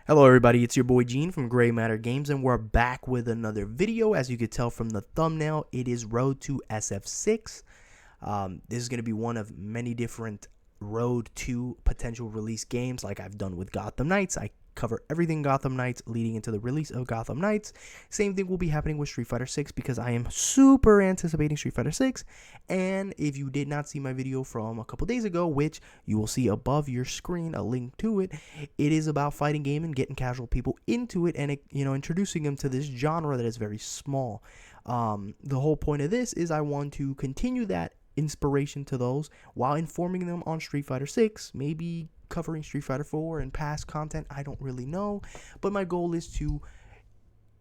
Hello everybody, it's your boy Gene from Gray Matter Games, and we're back with another video. As you could tell from the thumbnail, it is Road to SF6. This is going to be one of many different Road to potential release games like I've done with Gotham Knights. I cover everything Gotham Knights leading into the release of Gotham Knights. Same thing will be happening with Street Fighter 6 because I am super anticipating Street Fighter 6. And if you did not see my video from a couple days ago, which you will see above your screen, a link to it, it is about fighting game and getting casual people into it and introducing them to this genre that is very small. The whole point of this is I want to continue that inspiration to those while informing them on Street Fighter 6, maybe covering Street Fighter 4 and past content. I don't really know, but my goal is to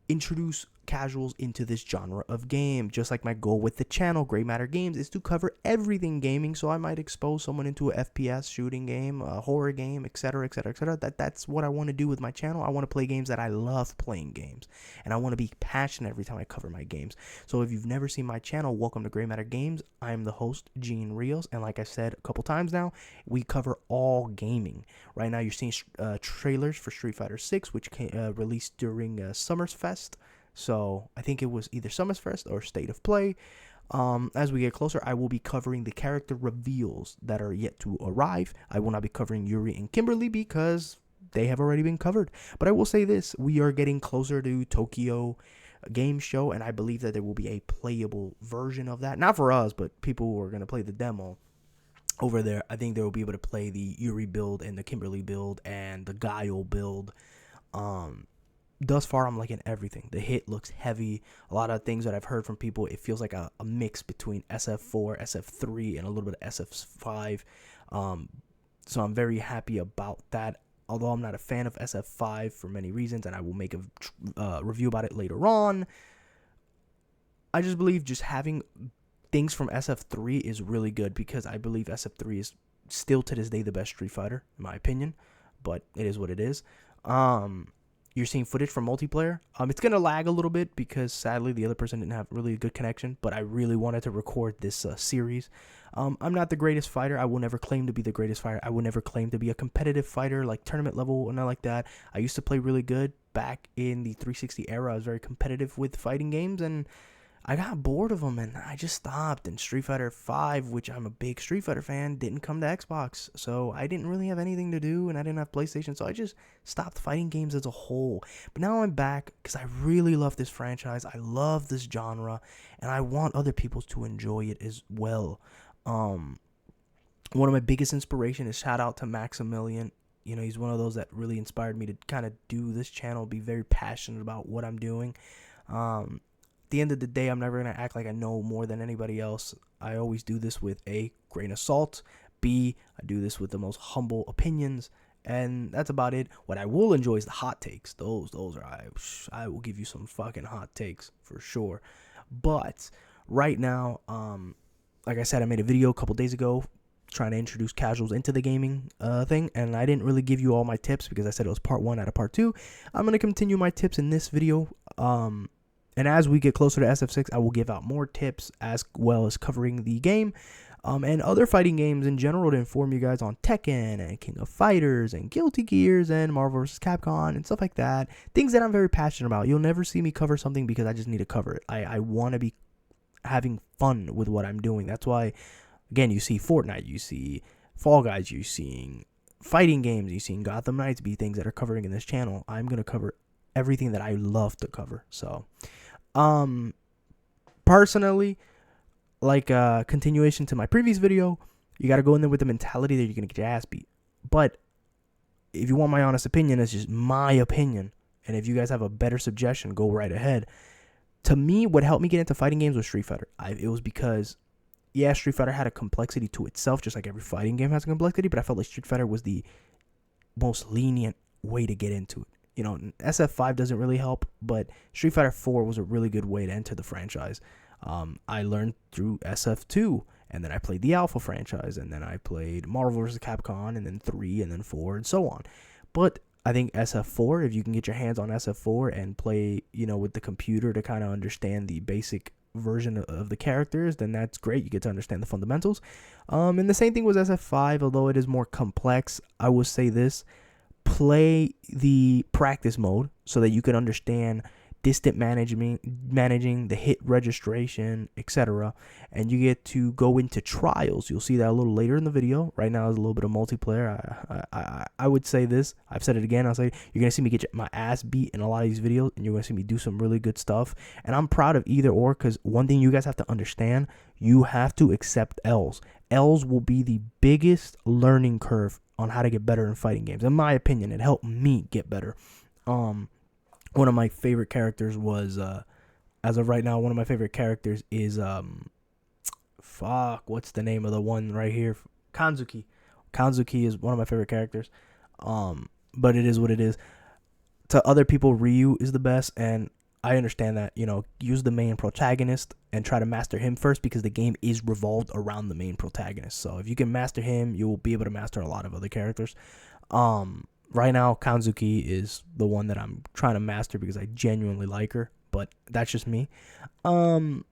introduce casuals into this genre of game, just like my goal with the channel Gray Matter Games is to cover everything gaming. So I might expose someone into a FPS shooting game, a horror game, etc., etc., etc. That's what I want to do with my channel. I want to play games that I love playing games, and I want to be passionate every time I cover my games. So if you've never seen my channel, welcome to Gray Matter Games. I am the host, Gene Rios, and like I said a couple times now, we cover all gaming. Right now you're seeing trailers for Street Fighter 6, which released during Summers Fest. So I think it was either Summers Fest or State of Play. As we get closer, I will be covering the character reveals that are yet to arrive. I will not be covering Yuri and Kimberly because they have already been covered. But I will say this, we are getting closer to Tokyo Game Show, and I believe that there will be a playable version of that. Not for us, but people who are going to play the demo over there. I think they will be able to play the Yuri build and the Kimberly build and the Guile build. Thus far, I'm liking everything. The hit looks heavy. A lot of things that I've heard from people, it feels like a mix between SF4, SF3, and a little bit of SF5. So I'm very happy about that. Although I'm not a fan of SF5 for many reasons, and I will make a review about it later on. I just believe just having things from SF3 is really good because I believe SF3 is still to this day the best Street Fighter, in my opinion. But it is what it is. You're seeing footage from multiplayer. It's going to lag a little bit because sadly the other person didn't have really a good connection, but I really wanted to record this series. I'm not the greatest fighter. I will never claim to be the greatest fighter. I will never claim to be a competitive fighter like tournament level or not like that. I used to play really good back in the 360 era. I was very competitive with fighting games, and I got bored of them, and I just stopped. And Street Fighter 5, which I'm a big Street Fighter fan, didn't come to Xbox. So I didn't really have anything to do, and I didn't have PlayStation. So I just stopped fighting games as a whole. But now I'm back because I really love this franchise. I love this genre, and I want other people to enjoy it as well. One of my biggest inspirations is shout out to Maximilian. You know, he's one of those that really inspired me to kind of do this channel, be very passionate about what I'm doing. At the end of the day, I'm never going to act like I know more than anybody else. I always do this with a grain of salt. B, I do this with the most humble opinions. And that's about it. What I will enjoy is the hot takes. Those are, I will give you some fucking hot takes for sure. But right now, like I said, I made a video a couple days ago trying to introduce casuals into the gaming thing, and I didn't really give you all my tips because I said it was part 1 out of part 2. I'm going to continue my tips in this video. And as we get closer to SF6, I will give out more tips as well as covering the game and other fighting games in general to inform you guys on Tekken and King of Fighters and Guilty Gears and Marvel vs. Capcom and stuff like that. Things that I'm very passionate about. You'll never see me cover something because I just need to cover it. I want to be having fun with what I'm doing. That's why, again, you see Fortnite, you see Fall Guys, you're seeing fighting games, you're seeing Gotham Knights be things that are covering in this channel. I'm going to cover everything that I love to cover. So personally, like continuation to my previous video, you got to go in there with the mentality that you're going to get your ass beat. But if you want my honest opinion, it's just my opinion. And if you guys have a better suggestion, go right ahead. To me, what helped me get into fighting games was Street Fighter. It was because, yeah, Street Fighter had a complexity to itself, just like every fighting game has a complexity, but I felt like Street Fighter was the most lenient way to get into it. You know, SF5 doesn't really help, but Street Fighter 4 was a really good way to enter the franchise. I learned through SF2, and then I played the Alpha franchise, and then I played Marvel vs. Capcom, and then 3, and then 4, and so on. But I think SF4, if you can get your hands on SF4 and play, you know, with the computer to kind of understand the basic version of the characters, then that's great. You get to understand the fundamentals. And the same thing with SF5, although it is more complex. I will say this. play the practice mode so that you can understand distant managing the hit registration, etc. And you get to go into trials. You'll see that a little later in the video. Right now is a little bit of multiplayer. I would say this. I've said it again. I'll say you're gonna see me get my ass beat in a lot of these videos, and you're gonna see me do some really good stuff. And I'm proud of either or, because one thing you guys have to understand, you have to accept L's. L's will be the biggest learning curve on how to get better in fighting games. In my opinion, it helped me get better. One of my favorite characters was, as of right now, one of my favorite characters is, what's the name of the one right here? Kanzuki. Kanzuki is one of my favorite characters. But it is what it is. To other people, Ryu is the best, and I understand that, use the main protagonist and try to master him first, because the game is revolved around the main protagonist. So if you can master him, you will be able to master a lot of other characters. Right now, Kanzuki is the one that I'm trying to master because I genuinely like her, but that's just me. Go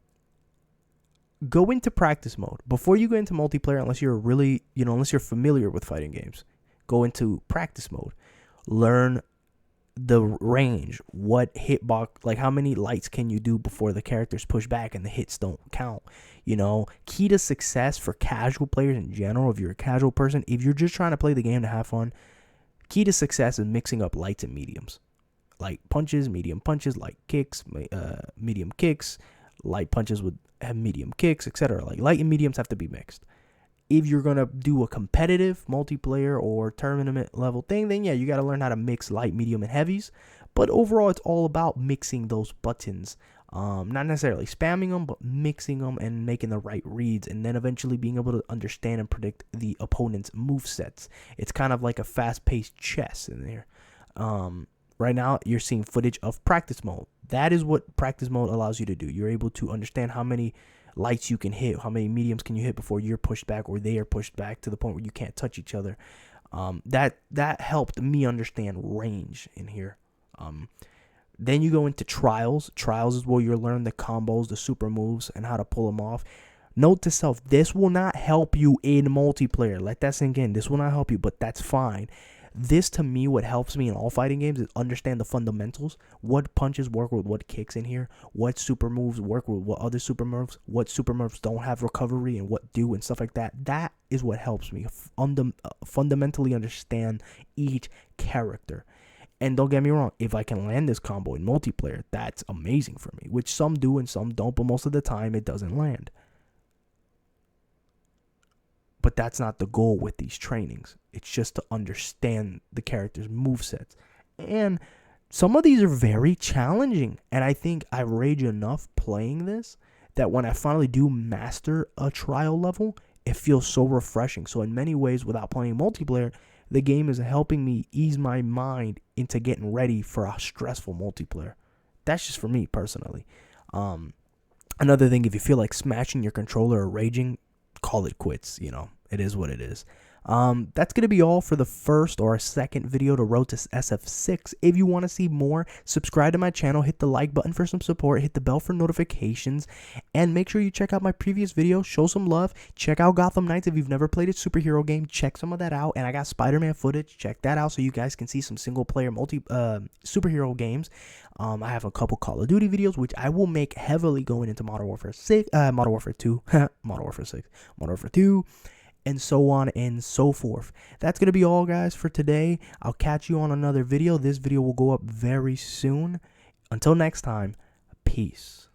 into practice mode. Before you go into multiplayer, unless you're really, unless you're familiar with fighting games, go into practice mode. Learn the range, what hitbox, like how many lights can you do before the characters push back and the hits don't count. Key to success for casual players in general, if you're a casual person, if you're just trying to play the game to have fun, key to success is mixing up lights and mediums. Light punches, medium punches, light kicks, medium kicks, light punches would have medium kicks, etc. Like light and mediums have to be mixed. If you're going to do a competitive multiplayer or tournament level thing, then yeah, you got to learn how to mix light, medium, and heavies. But overall, it's all about mixing those buttons. Not necessarily spamming them, but mixing them and making the right reads, and then eventually being able to understand and predict the opponent's movesets. It's kind of like a fast-paced chess in there. Right now, you're seeing footage of practice mode. That is what practice mode allows you to do. You're able to understand how many lights you can hit, how many mediums can you hit before you're pushed back or they are pushed back to the point where you can't touch each other. That helped me understand range in here. Then you go into trials. Trials is where you'll learn the combos, the super moves, and how to pull them off. Note to self, this will not help you in multiplayer. Let that sink in. This will not help you, but that's fine. This, to me, what helps me in all fighting games is understand the fundamentals. What punches work with what kicks in here. What super moves work with what other super moves. What super moves don't have recovery and what do and stuff like that. That is what helps me fundamentally understand each character. And don't get me wrong, if I can land this combo in multiplayer, that's amazing for me. Which some do and some don't, but most of the time it doesn't land. But that's not the goal with these trainings. It's just to understand the character's movesets. And some of these are very challenging. And I think I rage enough playing this that when I finally do master a trial level, it feels so refreshing. So in many ways, without playing multiplayer, the game is helping me ease my mind into getting ready for a stressful multiplayer. That's just for me personally. Another thing, if you feel like smashing your controller or raging, call it quits. It is what it is. That's going to be all for the first or second video to Road to SF6. If you want to see more, subscribe to my channel, hit the like button for some support, hit the bell for notifications, and make sure you check out my previous video, show some love, check out Gotham Knights. If you've never played a superhero game, check some of that out, and I got Spider-Man footage, check that out so you guys can see some single-player superhero games. I have a couple Call of Duty videos, which I will make heavily going into Modern Warfare 6, Modern Warfare 2, Modern Warfare 6, Modern Warfare 2, and so on and so forth. That's going to be all, guys, for today. I'll catch you on another video. This video will go up very soon. Until next time, peace.